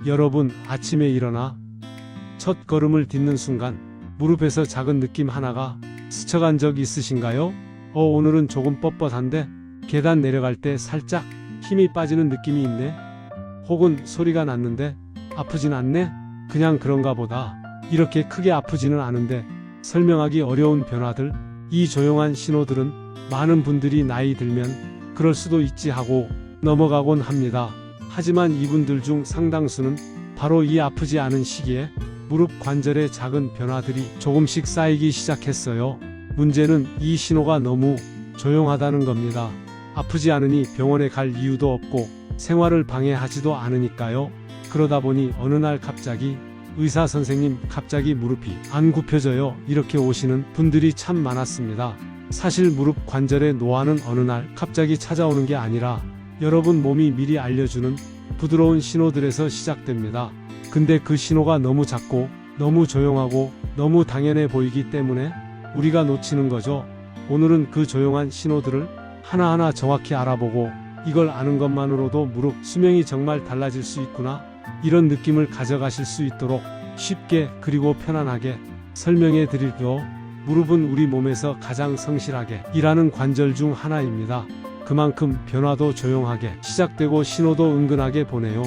여러분, 아침에 일어나 첫 걸음을 딛는 순간 무릎에서 작은 느낌 하나가 스쳐간 적 있으신가요? 오늘은 조금 뻣뻣한데 계단 내려갈 때 살짝 힘이 빠지는 느낌이 있네. 혹은 소리가 났는데 아프진 않네? 그냥 그런가 보다. 이렇게 크게 아프지는 않은데 설명하기 어려운 변화들, 이 조용한 신호들은 많은 분들이 나이 들면 그럴 수도 있지 하고 넘어가곤 합니다. 하지만 이분들 중 상당수는 바로 이 아프지 않은 시기에 무릎 관절의 작은 변화들이 조금씩 쌓이기 시작했어요. 문제는 이 신호가 너무 조용하다는 겁니다. 아프지 않으니 병원에 갈 이유도 없고 생활을 방해하지도 않으니까요. 그러다 보니 어느 날 갑자기 의사 선생님, 갑자기 무릎이 안 굽혀져요. 이렇게 오시는 분들이 참 많았습니다. 사실 무릎 관절의 노화는 어느 날 갑자기 찾아오는 게 아니라 여러분 몸이 미리 알려주는 부드러운 신호들에서 시작됩니다. 근데 그 신호가 너무 작고 너무 조용하고 너무 당연해 보이기 때문에 우리가 놓치는 거죠. 오늘은 그 조용한 신호들을 하나하나 정확히 알아보고 이걸 아는 것만으로도 무릎 수명이 정말 달라질 수 있구나, 이런 느낌을 가져가실 수 있도록 쉽게 그리고 편안하게 설명해 드릴게요. 무릎은 우리 몸에서 가장 성실하게 일하는 관절 중 하나입니다. 그만큼 변화도 조용하게 시작되고 신호도 은근하게 보내요.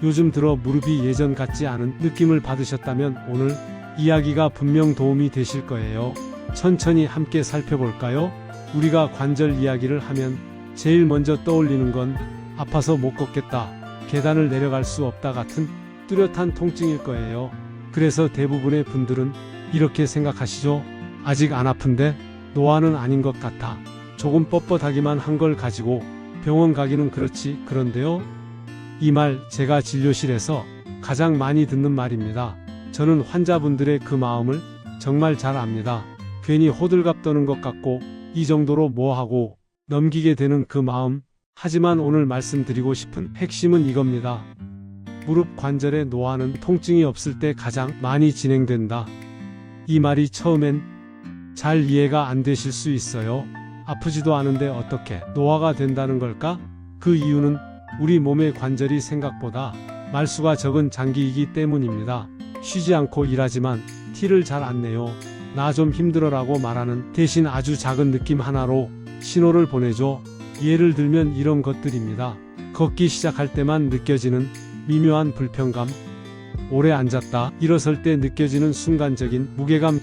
요즘 들어 무릎이 예전 같지 않은 느낌을 받으셨다면 오늘 이야기가 분명 도움이 되실 거예요. 천천히 함께 살펴볼까요? 우리가 관절 이야기를 하면 제일 먼저 떠올리는 건 아파서 못 걷겠다, 계단을 내려갈 수 없다 같은 뚜렷한 통증일 거예요. 그래서 대부분의 분들은 이렇게 생각하시죠. 아직 안 아픈데 노화는 아닌 것 같아. 조금 뻣뻣하기만 한 걸 가지고 병원 가기는 그렇지. 그런데요. 이 말 제가 진료실에서 가장 많이 듣는 말입니다. 저는 환자분들의 그 마음을 정말 잘 압니다. 괜히 호들갑 떠는 것 같고 이 정도로 뭐하고 넘기게 되는 그 마음. 하지만 오늘 말씀드리고 싶은 핵심은 이겁니다. 무릎 관절의 노화는 통증이 없을 때 가장 많이 진행된다. 이 말이 처음엔 잘 이해가 안 되실 수 있어요. 아프지도 않은데 어떻게 노화가 된다는 걸까? 그 이유는 우리 몸의 관절이 생각보다 말수가 적은 장기이기 때문입니다. 쉬지 않고 일하지만 티를 잘 안 내요. 나 좀 힘들어라고 말하는 대신 아주 작은 느낌 하나로 신호를 보내죠. 예를 들면 이런 것들입니다. 걷기 시작할 때만 느껴지는 미묘한 불편감, 오래 앉았다 일어설 때 느껴지는 순간적인 무게감,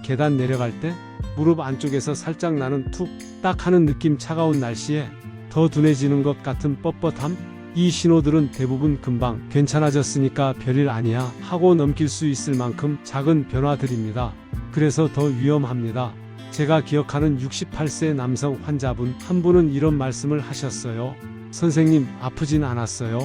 계단 내려갈 때 무릎 안쪽에서 살짝 나는 툭 딱 하는 느낌, 차가운 날씨에 더 둔해지는 것 같은 뻣뻣함. 이 신호들은 대부분 금방 괜찮아졌으니까 별일 아니야 하고 넘길 수 있을 만큼 작은 변화들입니다. 그래서 더 위험합니다. 제가 기억하는 68세 남성 환자분 한 분은 이런 말씀을 하셨어요. 선생님, 아프진 않았어요.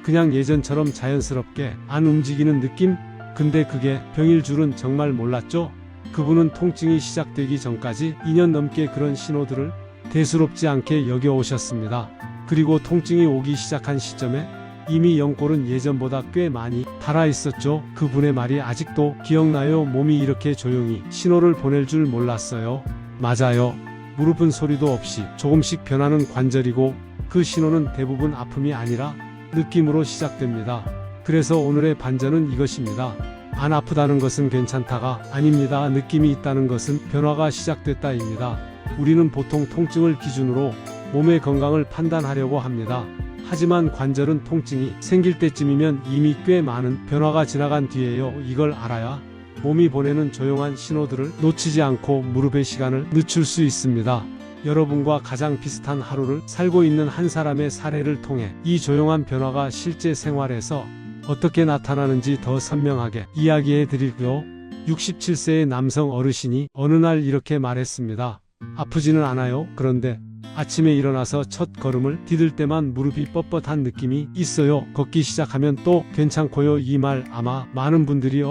그냥 예전처럼 자연스럽게 안 움직이는 느낌? 근데 그게 병일 줄은 정말 몰랐죠. 그분은 통증이 시작되기 전까지 2년 넘게 그런 신호들을 대수롭지 않게 여겨오셨습니다. 그리고 통증이 오기 시작한 시점에 이미 연골은 예전보다 꽤 많이 달아있었죠. 그분의 말이 아직도 기억나요. 몸이 이렇게 조용히 신호를 보낼 줄 몰랐어요. 맞아요. 무릎은 소리도 없이 조금씩 변하는 관절이고 그 신호는 대부분 아픔이 아니라 느낌으로 시작됩니다. 그래서 오늘의 반전은 이것입니다. 안 아프다는 것은 괜찮다가 아닙니다. 느낌이 있다는 것은 변화가 시작됐다입니다. 우리는 보통 통증을 기준으로 몸의 건강을 판단하려고 합니다. 하지만 관절은 통증이 생길 때쯤이면 이미 꽤 많은 변화가 지나간 뒤에요. 이걸 알아야 몸이 보내는 조용한 신호들을 놓치지 않고 무릎의 시간을 늦출 수 있습니다. 여러분과 가장 비슷한 하루를 살고 있는 한 사람의 사례를 통해 이 조용한 변화가 실제 생활에서 어떻게 나타나는지 더 선명하게 이야기해 드릴게요. 67세의 남성 어르신이 어느 날 이렇게 말했습니다. 아프지는 않아요. 그런데 아침에 일어나서 첫 걸음을 디딜 때만 무릎이 뻣뻣한 느낌이 있어요. 걷기 시작하면 또 괜찮고요. 이 말 아마 많은 분들이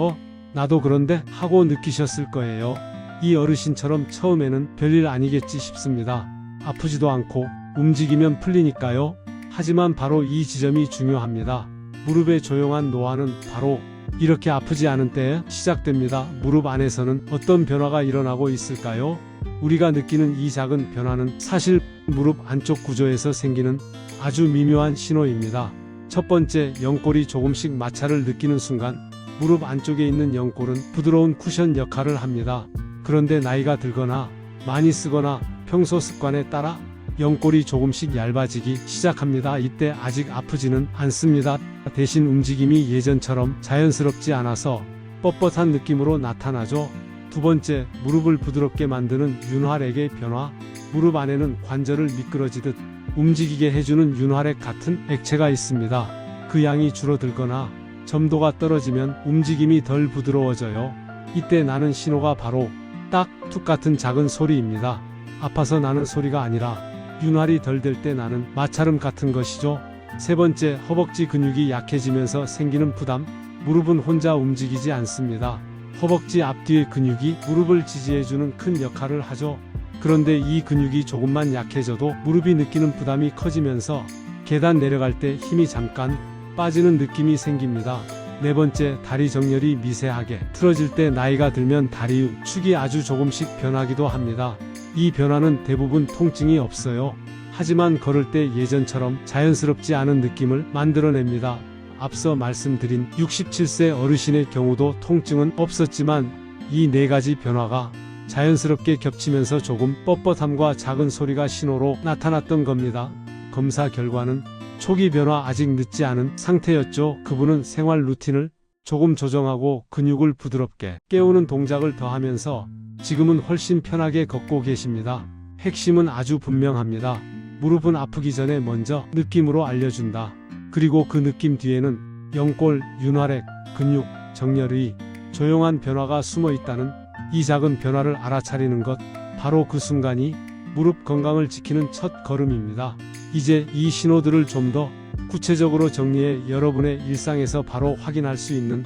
나도 그런데 하고 느끼셨을 거예요. 이 어르신처럼 처음에는 별일 아니겠지 싶습니다. 아프지도 않고 움직이면 풀리니까요. 하지만 바로 이 지점이 중요합니다. 무릎의 조용한 노화는 바로 이렇게 아프지 않은 때에 시작됩니다. 무릎 안에서는 어떤 변화가 일어나고 있을까요? 우리가 느끼는 이 작은 변화는 사실 무릎 안쪽 구조에서 생기는 아주 미묘한 신호입니다. 첫 번째, 영골이 조금씩 마찰을 느끼는 순간 무릎 안쪽에 있는 영골은 부드러운 쿠션 역할을 합니다. 그런데 나이가 들거나 많이 쓰거나 평소 습관에 따라 영골이 조금씩 얇아지기 시작합니다. 이때 아직 아프지는 않습니다. 대신 움직임이 예전처럼 자연스럽지 않아서 뻣뻣한 느낌으로 나타나죠. 두 번째, 무릎을 부드럽게 만드는 윤활액의 변화. 무릎 안에는 관절을 미끄러지듯 움직이게 해주는 윤활액 같은 액체가 있습니다. 그 양이 줄어들거나 점도가 떨어지면 움직임이 덜 부드러워져요. 이때 나는 신호가 바로 딱 툭 같은 작은 소리입니다. 아파서 나는 소리가 아니라 윤활이 덜 될 때 나는 마찰음 같은 것이죠. 세 번째, 허벅지 근육이 약해지면서 생기는 부담. 무릎은 혼자 움직이지 않습니다. 허벅지 앞뒤의 근육이 무릎을 지지해주는 큰 역할을 하죠. 그런데 이 근육이 조금만 약해져도 무릎이 느끼는 부담이 커지면서 계단 내려갈 때 힘이 잠깐 빠지는 느낌이 생깁니다. 네 번째, 다리 정렬이 미세하게 틀어질 때 나이가 들면 다리 축이 아주 조금씩 변하기도 합니다. 이 변화는 대부분 통증이 없어요. 하지만 걸을 때 예전처럼 자연스럽지 않은 느낌을 만들어냅니다. 앞서 말씀드린 67세 어르신의 경우도 통증은 없었지만 이 네 가지 변화가 자연스럽게 겹치면서 조금 뻣뻣함과 작은 소리가 신호로 나타났던 겁니다. 검사 결과는 초기 변화 아직 늦지 않은 상태였죠. 그분은 생활 루틴을 조금 조정하고 근육을 부드럽게 깨우는 동작을 더하면서 지금은 훨씬 편하게 걷고 계십니다. 핵심은 아주 분명합니다. 무릎은 아프기 전에 먼저 느낌으로 알려준다. 그리고 그 느낌 뒤에는 영골, 윤활액, 근육, 정렬의 조용한 변화가 숨어 있다는 이 작은 변화를 알아차리는 것, 바로 그 순간이 무릎 건강을 지키는 첫 걸음입니다. 이제 이 신호들을 좀 더 구체적으로 정리해 여러분의 일상에서 바로 확인할 수 있는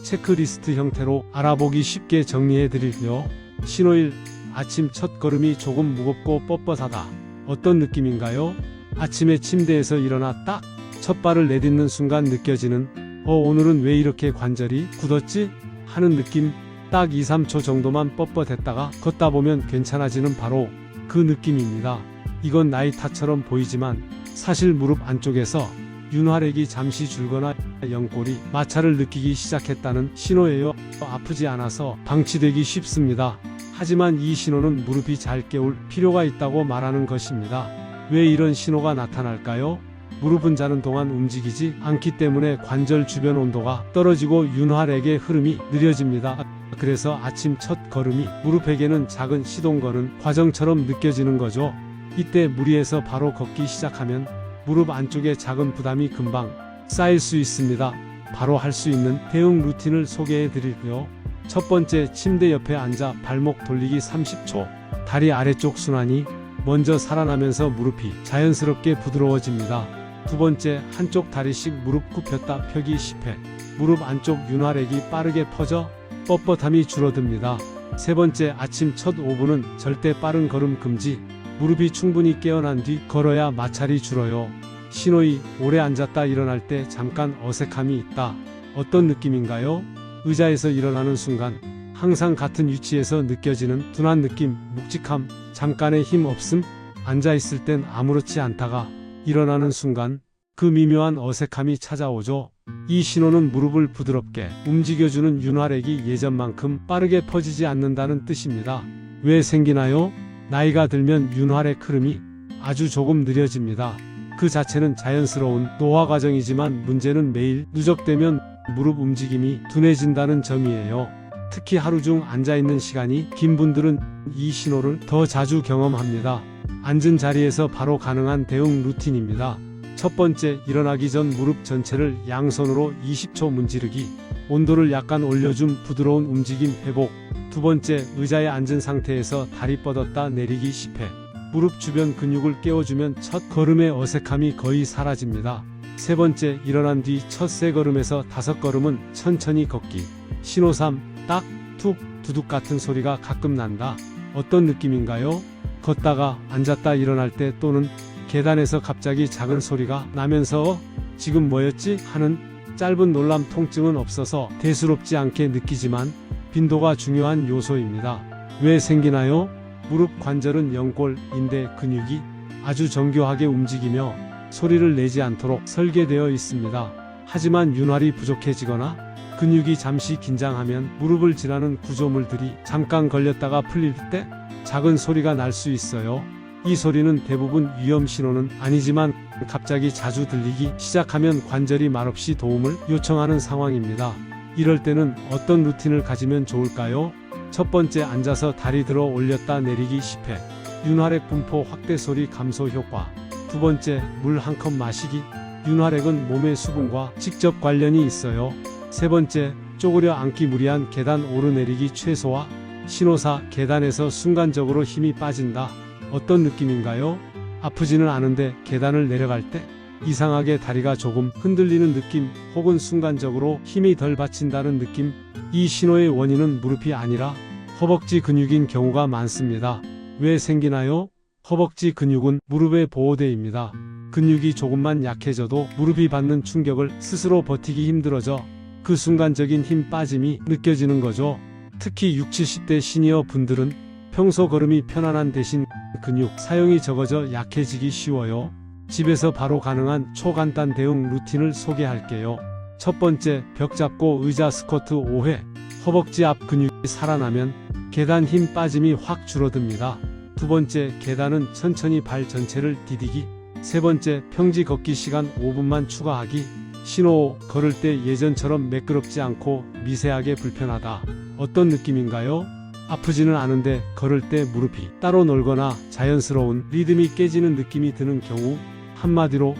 체크리스트 형태로 알아보기 쉽게 정리해 드릴게요. 신호 1. 아침 첫 걸음이 조금 무겁고 뻣뻣하다. 어떤 느낌인가요? 아침에 침대에서 일어나 딱 첫 발을 내딛는 순간 느껴지는 오늘은 왜 이렇게 관절이 굳었지? 하는 느낌. 딱 2-3초 정도만 뻣뻣했다가 걷다 보면 괜찮아지는 바로 그 느낌입니다. 이건 나이 탓처럼 보이지만 사실 무릎 안쪽에서 윤활액이 잠시 줄거나 영골이 마찰을 느끼기 시작했다는 신호예요. 아프지 않아서 방치되기 쉽습니다. 하지만 이 신호는 무릎이 잘 깨울 필요가 있다고 말하는 것입니다. 왜 이런 신호가 나타날까요? 무릎은 자는 동안 움직이지 않기 때문에 관절 주변 온도가 떨어지고 윤활액의 흐름이 느려집니다. 그래서 아침 첫 걸음이 무릎에게는 작은 시동 거는 과정처럼 느껴지는 거죠. 이때 무리해서 바로 걷기 시작하면 무릎 안쪽에 작은 부담이 금방 쌓일 수 있습니다. 바로 할 수 있는 대응 루틴을 소개해 드릴게요. 첫 번째, 침대 옆에 앉아 발목 돌리기 30초. 다리 아래쪽 순환이 먼저 살아나면서 무릎이 자연스럽게 부드러워집니다. 두 번째, 한쪽 다리씩 무릎 굽혔다 펴기 10회. 무릎 안쪽 윤활액이 빠르게 퍼져 뻣뻣함이 줄어듭니다. 세 번째, 아침 첫 5분은 절대 빠른 걸음 금지. 무릎이 충분히 깨어난 뒤 걸어야 마찰이 줄어요. 신호 2. 오래 앉았다 일어날 때 잠깐 어색함이 있다. 어떤 느낌인가요? 의자에서 일어나는 순간 항상 같은 위치에서 느껴지는 둔한 느낌, 묵직함, 잠깐의 힘 없음. 앉아있을 땐 아무렇지 않다가 일어나는 순간 그 미묘한 어색함이 찾아오죠. 이 신호는 무릎을 부드럽게 움직여주는 윤활액이 예전만큼 빠르게 퍼지지 않는다는 뜻입니다. 왜 생기나요? 나이가 들면 윤활액 흐름이 아주 조금 느려집니다. 그 자체는 자연스러운 노화 과정이지만 문제는 매일 누적되면 무릎 움직임이 둔해진다는 점이에요. 특히 하루 중 앉아있는 시간이 긴 분들은 이 신호를 더 자주 경험합니다. 앉은 자리에서 바로 가능한 대응 루틴입니다. 첫 번째, 일어나기 전 무릎 전체를 양손으로 20초 문지르기. 온도를 약간 올려준 부드러운 움직임 회복. 두 번째, 의자에 앉은 상태에서 다리 뻗었다 내리기 10회. 무릎 주변 근육을 깨워주면 첫 걸음의 어색함이 거의 사라집니다. 세 번째, 일어난 뒤 첫 세 걸음에서 5걸음은 천천히 걷기. 신호 3. 딱, 툭, 두둑 같은 소리가 가끔 난다. 어떤 느낌인가요? 걷다가 앉았다 일어날 때 또는 계단에서 갑자기 작은 소리가 나면서 지금 뭐였지? 하는 짧은 놀람. 통증은 없어서 대수롭지 않게 느끼지만 빈도가 중요한 요소입니다. 왜 생기나요? 무릎 관절은 연골, 인대, 근육이 아주 정교하게 움직이며 소리를 내지 않도록 설계되어 있습니다. 하지만 윤활이 부족해지거나 근육이 잠시 긴장하면 무릎을 지나는 구조물들이 잠깐 걸렸다가 풀릴 때 작은 소리가 날 수 있어요. 이 소리는 대부분 위험 신호는 아니지만 갑자기 자주 들리기 시작하면 관절이 말없이 도움을 요청하는 상황입니다. 이럴 때는 어떤 루틴을 가지면 좋을까요? 첫 번째, 앉아서 다리 들어 올렸다 내리기 10회. 윤활액 분포 확대 소리 감소 효과. 두 번째, 물 한 컵 마시기. 윤활액은 몸의 수분과 직접 관련이 있어요. 세 번째, 쪼그려 앉기 무리한 계단 오르내리기 최소화. 신호사, 계단에서 순간적으로 힘이 빠진다. 어떤 느낌인가요? 아프지는 않은데 계단을 내려갈 때 이상하게 다리가 조금 흔들리는 느낌, 혹은 순간적으로 힘이 덜 받친다는 느낌. 이 신호의 원인은 무릎이 아니라 허벅지 근육인 경우가 많습니다. 왜 생기나요? 허벅지 근육은 무릎의 보호대입니다. 근육이 조금만 약해져도 무릎이 받는 충격을 스스로 버티기 힘들어져 그 순간적인 힘 빠짐이 느껴지는 거죠. 특히 60, 70대 시니어 분들은 평소 걸음이 편안한 대신 근육 사용이 적어져 약해지기 쉬워요. 집에서 바로 가능한 초간단 대응 루틴을 소개할게요. 첫 번째, 벽 잡고 의자 스쿼트 5회. 허벅지 앞 근육이 살아나면 계단 힘 빠짐이 확 줄어듭니다. 두 번째, 계단은 천천히 발 전체를 디디기. 세 번째, 평지 걷기 시간 5분만 추가하기. 신호, 걸을 때 예전처럼 매끄럽지 않고 미세하게 불편하다. 어떤 느낌인가요? 아프지는 않은데 걸을 때 무릎이 따로 놀거나 자연스러운 리듬이 깨지는 느낌이 드는 경우. 한마디로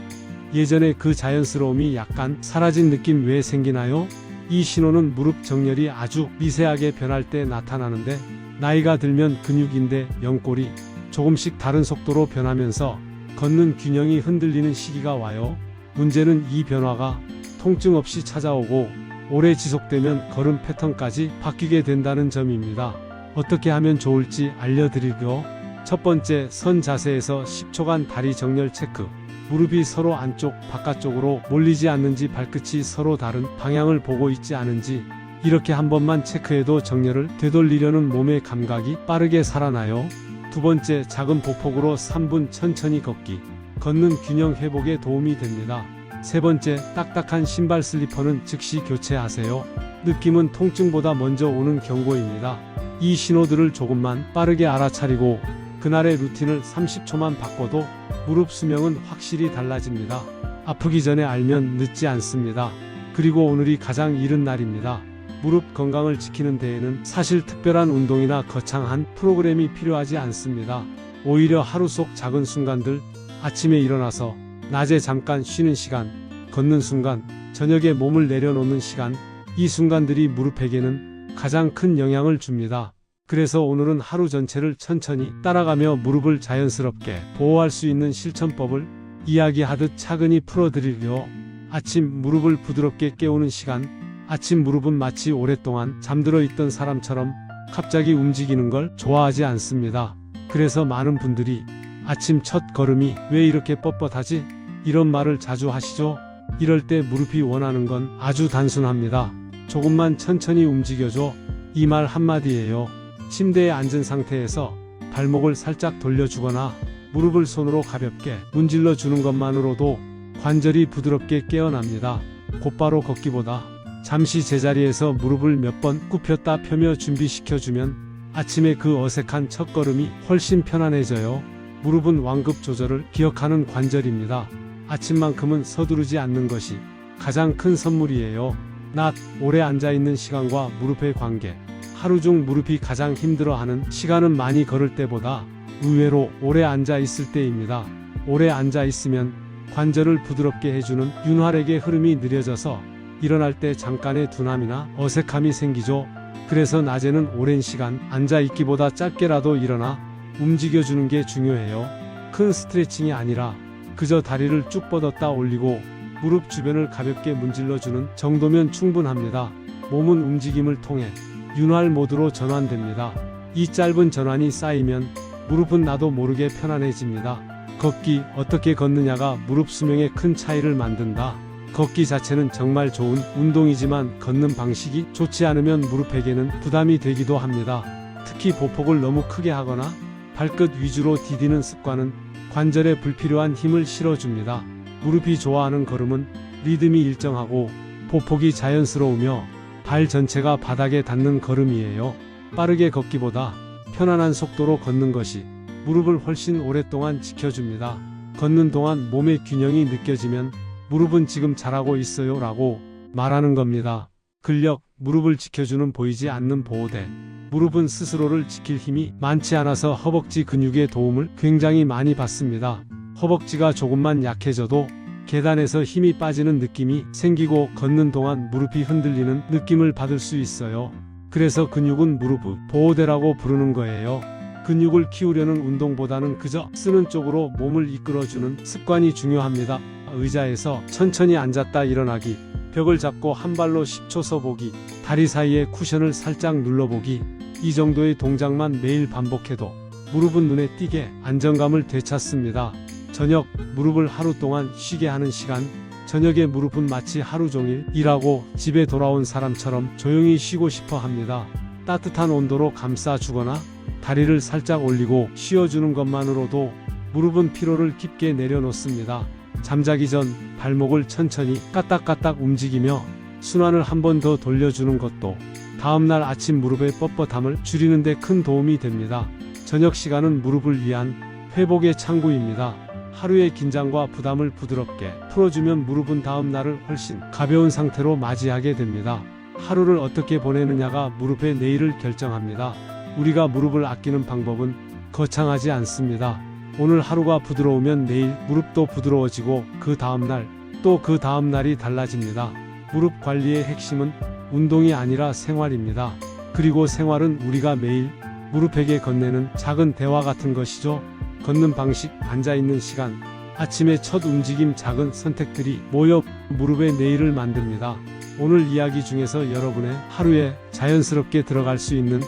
예전에 그 자연스러움이 약간 사라진 느낌. 왜 생기나요? 이 신호는 무릎 정렬이 아주 미세하게 변할 때 나타나는데, 나이가 들면 근육인데 연골이 조금씩 다른 속도로 변하면서 걷는 균형이 흔들리는 시기가 와요. 문제는 이 변화가 통증 없이 찾아오고 오래 지속되면 걸음 패턴까지 바뀌게 된다는 점입니다. 어떻게 하면 좋을지 알려드리죠. 첫 번째, 선 자세에서 10초간 다리 정렬 체크. 무릎이 서로 안쪽, 바깥쪽으로 몰리지 않는지, 발끝이 서로 다른 방향을 보고 있지 않은지, 이렇게 한 번만 체크해도 정렬을 되돌리려는 몸의 감각이 빠르게 살아나요. 두 번째, 작은 보폭으로 3분 천천히 걷기. 걷는 균형 회복에 도움이 됩니다. 세 번째, 딱딱한 신발 슬리퍼는 즉시 교체하세요. 느낌은 통증보다 먼저 오는 경고입니다. 이 신호들을 조금만 빠르게 알아차리고 그날의 루틴을 30초만 바꿔도 무릎 수명은 확실히 달라집니다. 아프기 전에 알면 늦지 않습니다. 그리고 오늘이 가장 이른 날입니다. 무릎 건강을 지키는 데에는 사실 특별한 운동이나 거창한 프로그램이 필요하지 않습니다. 오히려 하루 속 작은 순간들, 아침에 일어나서 낮에 잠깐 쉬는 시간, 걷는 순간, 저녁에 몸을 내려놓는 시간, 이 순간들이 무릎에게는 가장 큰 영향을 줍니다. 그래서 오늘은 하루 전체를 천천히 따라가며 무릎을 자연스럽게 보호할 수 있는 실천법을 이야기하듯 차근히 풀어드리려. 아침 무릎을 부드럽게 깨우는 시간. 아침 무릎은 마치 오랫동안 잠들어 있던 사람처럼 갑자기 움직이는 걸 좋아하지 않습니다. 그래서 많은 분들이 아침 첫 걸음이 왜 이렇게 뻣뻣하지? 이런 말을 자주 하시죠? 이럴 때 무릎이 원하는 건 아주 단순합니다. 조금만 천천히 움직여줘. 이 말 한마디예요. 침대에 앉은 상태에서 발목을 살짝 돌려주거나 무릎을 손으로 가볍게 문질러 주는 것만으로도 관절이 부드럽게 깨어납니다. 곧바로 걷기보다 잠시 제자리에서 무릎을 몇 번 굽혔다 펴며 준비시켜주면 아침에 그 어색한 첫걸음이 훨씬 편안해져요. 무릎은 완급 조절을 기억하는 관절입니다. 아침만큼은 서두르지 않는 것이 가장 큰 선물이에요. 낮, 오래 앉아있는 시간과 무릎의 관계. 하루 중 무릎이 가장 힘들어하는 시간은 많이 걸을 때보다 의외로 오래 앉아있을 때입니다. 오래 앉아있으면 관절을 부드럽게 해주는 윤활액의 흐름이 느려져서 일어날 때 잠깐의 둔함이나 어색함이 생기죠. 그래서 낮에는 오랜 시간 앉아있기보다 짧게라도 일어나 움직여주는 게 중요해요. 큰 스트레칭이 아니라 그저 다리를 쭉 뻗었다 올리고 무릎 주변을 가볍게 문질러주는 정도면 충분합니다. 몸은 움직임을 통해 윤활 모드로 전환됩니다. 이 짧은 전환이 쌓이면 무릎은 나도 모르게 편안해집니다. 걷기, 어떻게 걷느냐가 무릎 수명에 큰 차이를 만든다. 걷기 자체는 정말 좋은 운동이지만 걷는 방식이 좋지 않으면 무릎에게는 부담이 되기도 합니다. 특히 보폭을 너무 크게 하거나 발끝 위주로 디디는 습관은 관절에 불필요한 힘을 실어줍니다. 무릎이 좋아하는 걸음은 리듬이 일정하고 보폭이 자연스러우며 발 전체가 바닥에 닿는 걸음이에요. 빠르게 걷기보다 편안한 속도로 걷는 것이 무릎을 훨씬 오랫동안 지켜줍니다. 걷는 동안 몸의 균형이 느껴지면 무릎은 지금 잘하고 있어요 라고 말하는 겁니다. 근력, 무릎을 지켜주는 보이지 않는 보호대. 무릎은 스스로를 지킬 힘이 많지 않아서 허벅지 근육의 도움을 굉장히 많이 받습니다. 허벅지가 조금만 약해져도 계단에서 힘이 빠지는 느낌이 생기고 걷는 동안 무릎이 흔들리는 느낌을 받을 수 있어요. 그래서 근육은 무릎 보호대라고 부르는 거예요. 근육을 키우려는 운동보다는 그저 쓰는 쪽으로 몸을 이끌어주는 습관이 중요합니다. 의자에서 천천히 앉았다 일어나기, 벽을 잡고 한 발로 10초 서보기, 다리 사이에 쿠션을 살짝 눌러보기, 이 정도의 동작만 매일 반복해도 무릎은 눈에 띄게 안정감을 되찾습니다. 저녁, 무릎을 하루 동안 쉬게 하는 시간. 저녁에 무릎은 마치 하루 종일 일하고 집에 돌아온 사람처럼 조용히 쉬고 싶어 합니다. 따뜻한 온도로 감싸주거나 다리를 살짝 올리고 쉬어주는 것만으로도 무릎은 피로를 깊게 내려놓습니다. 잠자기 전 발목을 천천히 까딱까딱 움직이며 순환을 한 번 더 돌려주는 것도 다음날 아침 무릎의 뻣뻣함을 줄이는 데 큰 도움이 됩니다. 저녁 시간은 무릎을 위한 회복의 창구입니다. 하루의 긴장과 부담을 부드럽게 풀어주면 무릎은 다음 날을 훨씬 가벼운 상태로 맞이하게 됩니다. 하루를 어떻게 보내느냐가 무릎의 내일을 결정합니다. 우리가 무릎을 아끼는 방법은 거창하지 않습니다. 오늘 하루가 부드러우면 내일 무릎도 부드러워지고 그 다음날 또 그 다음날이 달라집니다. 무릎 관리의 핵심은 운동이 아니라 생활입니다. 그리고 생활은 우리가 매일 무릎에게 건네는 작은 대화 같은 것이죠. 걷는 방식, 앉아있는 시간, 아침의 첫 움직임, 작은 선택들이 모여 무릎의 내일을 만듭니다. 오늘 이야기 중에서 여러분의 하루에 자연스럽게 들어갈 수 있는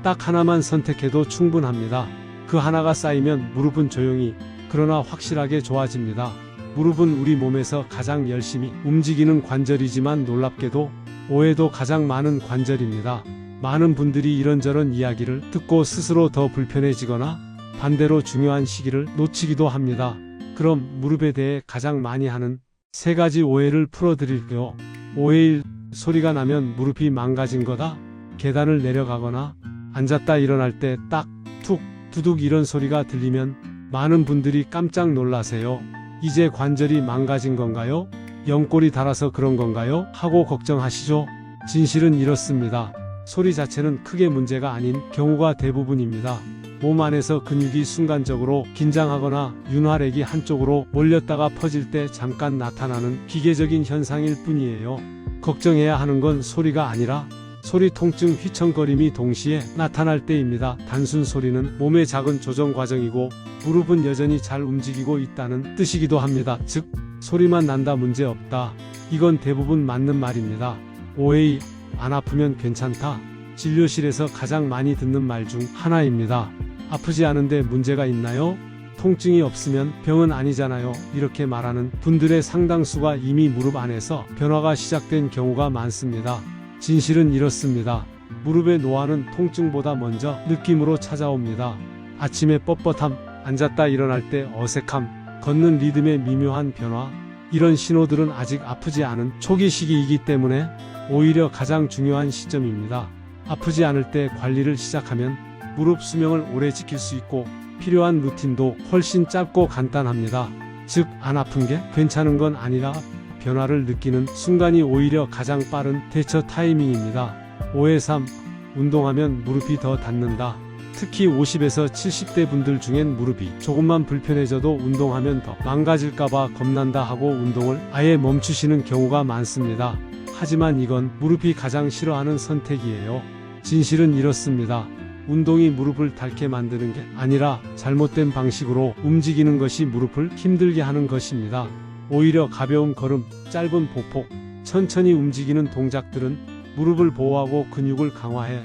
딱 하나만 선택해도 충분합니다. 그 하나가 쌓이면 무릎은 조용히 그러나 확실하게 좋아집니다. 무릎은 우리 몸에서 가장 열심히 움직이는 관절이지만 놀랍게도 오해도 가장 많은 관절입니다. 많은 분들이 이런저런 이야기를 듣고 스스로 더 불편해지거나 반대로 중요한 시기를 놓치기도 합니다. 그럼 무릎에 대해 가장 많이 하는 3가지 오해를 풀어드릴게요. 오해 1. 소리가 나면 무릎이 망가진 거다. 계단을 내려가거나 앉았다 일어날 때 딱, 툭, 두둑 이런 소리가 들리면 많은 분들이 깜짝 놀라세요. 이제 관절이 망가진 건가요? 연골이 닳아서 그런 건가요? 하고 걱정하시죠? 진실은 이렇습니다. 소리 자체는 크게 문제가 아닌 경우가 대부분입니다. 몸 안에서 근육이 순간적으로 긴장하거나 윤활액이 한쪽으로 몰렸다가 퍼질 때 잠깐 나타나는 기계적인 현상일 뿐이에요. 걱정해야 하는 건 소리가 아니라 소리 통증, 휘청거림이 동시에 나타날 때입니다. 단순 소리는 몸의 작은 조정 과정이고 무릎은 여전히 잘 움직이고 있다는 뜻이기도 합니다. 즉, 소리만 난다 문제없다. 이건 대부분 맞는 말입니다. 오해 2. 안 아프면 괜찮다. 진료실에서 가장 많이 듣는 말 중 하나입니다. 아프지 않은데 문제가 있나요? 통증이 없으면 병은 아니잖아요. 이렇게 말하는 분들의 상당수가 이미 무릎 안에서 변화가 시작된 경우가 많습니다. 진실은 이렇습니다. 무릎의 노화는 통증보다 먼저 느낌으로 찾아옵니다. 아침에 뻣뻣함, 앉았다 일어날 때 어색함, 걷는 리듬의 미묘한 변화, 이런 신호들은 아직 아프지 않은 초기 시기이기 때문에 오히려 가장 중요한 시점입니다. 아프지 않을 때 관리를 시작하면 무릎 수명을 오래 지킬 수 있고 필요한 루틴도 훨씬 짧고 간단합니다. 즉, 안 아픈 게 괜찮은 건 아니라 변화를 느끼는 순간이 오히려 가장 빠른 대처 타이밍입니다. 오해 3. 운동하면 무릎이 더 닳는다. 특히 50에서 70대 분들 중엔 무릎이 조금만 불편해져도 운동하면 더 망가질까봐 겁난다 하고 운동을 아예 멈추시는 경우가 많습니다. 하지만 이건 무릎이 가장 싫어하는 선택이에요. 진실은 이렇습니다. 운동이 무릎을 닳게 만드는 게 아니라 잘못된 방식으로 움직이는 것이 무릎을 힘들게 하는 것입니다. 오히려 가벼운 걸음, 짧은 보폭, 천천히 움직이는 동작들은 무릎을 보호하고 근육을 강화해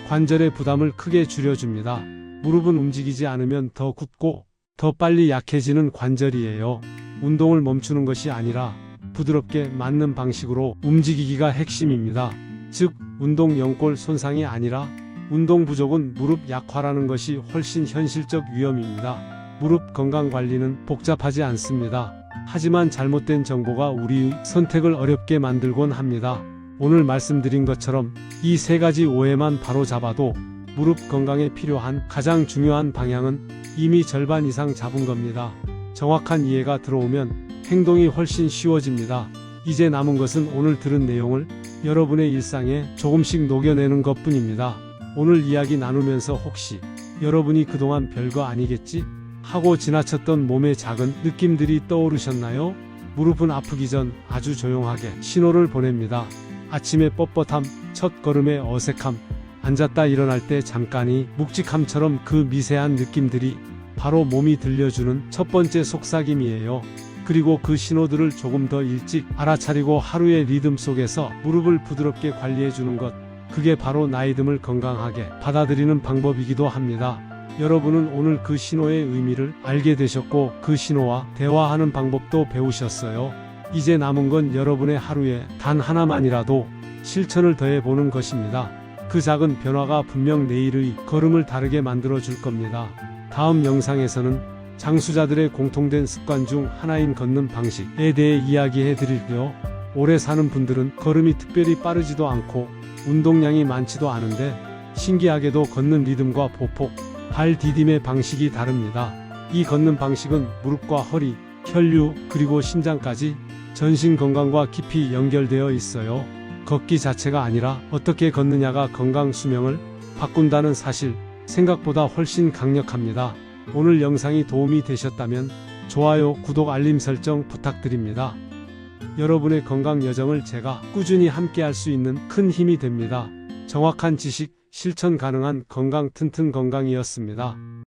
관절의 부담을 크게 줄여줍니다. 무릎은 움직이지 않으면 더 굳고 더 빨리 약해지는 관절이에요. 운동을 멈추는 것이 아니라 부드럽게 맞는 방식으로 움직이기가 핵심입니다. 즉, 운동 연골 손상이 아니라 운동 부족은 무릎 약화라는 것이 훨씬 현실적 위험입니다. 무릎 건강 관리는 복잡하지 않습니다. 하지만 잘못된 정보가 우리의 선택을 어렵게 만들곤 합니다. 오늘 말씀드린 것처럼 이 세 가지 오해만 바로 잡아도 무릎 건강에 필요한 가장 중요한 방향은 이미 절반 이상 잡은 겁니다. 정확한 이해가 들어오면 행동이 훨씬 쉬워집니다. 이제 남은 것은 오늘 들은 내용을 여러분의 일상에 조금씩 녹여내는 것뿐입니다. 오늘 이야기 나누면서 혹시 여러분이 그동안 별거 아니겠지? 하고 지나쳤던 몸의 작은 느낌들이 떠오르셨나요? 무릎은 아프기 전 아주 조용하게 신호를 보냅니다. 아침의 뻣뻣함, 첫 걸음의 어색함, 앉았다 일어날 때 잠깐의 묵직함처럼 그 미세한 느낌들이 바로 몸이 들려주는 첫 번째 속삭임이에요. 그리고 그 신호들을 조금 더 일찍 알아차리고 하루의 리듬 속에서 무릎을 부드럽게 관리해주는 것, 그게 바로 나이듦을 건강하게 받아들이는 방법이기도 합니다. 여러분은 오늘 그 신호의 의미를 알게 되셨고 그 신호와 대화하는 방법도 배우셨어요. 이제 남은 건 여러분의 하루에 단 하나만이라도 실천을 더해보는 것입니다. 그 작은 변화가 분명 내일의 걸음을 다르게 만들어줄 겁니다. 다음 영상에서는 장수자들의 공통된 습관 중 하나인 걷는 방식에 대해 이야기해 드릴게요. 오래 사는 분들은 걸음이 특별히 빠르지도 않고 운동량이 많지도 않은데 신기하게도 걷는 리듬과 보폭, 발 디딤의 방식이 다릅니다. 이 걷는 방식은 무릎과 허리, 혈류, 그리고 심장까지 전신 건강과 깊이 연결되어 있어요. 걷기 자체가 아니라 어떻게 걷느냐가 건강 수명을 바꾼다는 사실, 생각보다 훨씬 강력합니다. 오늘 영상이 도움이 되셨다면 좋아요, 구독, 알림 설정 부탁드립니다. 여러분의 건강 여정을 제가 꾸준히 함께할 수 있는 큰 힘이 됩니다. 정확한 지식, 실천 가능한 건강 튼튼 건강이었습니다.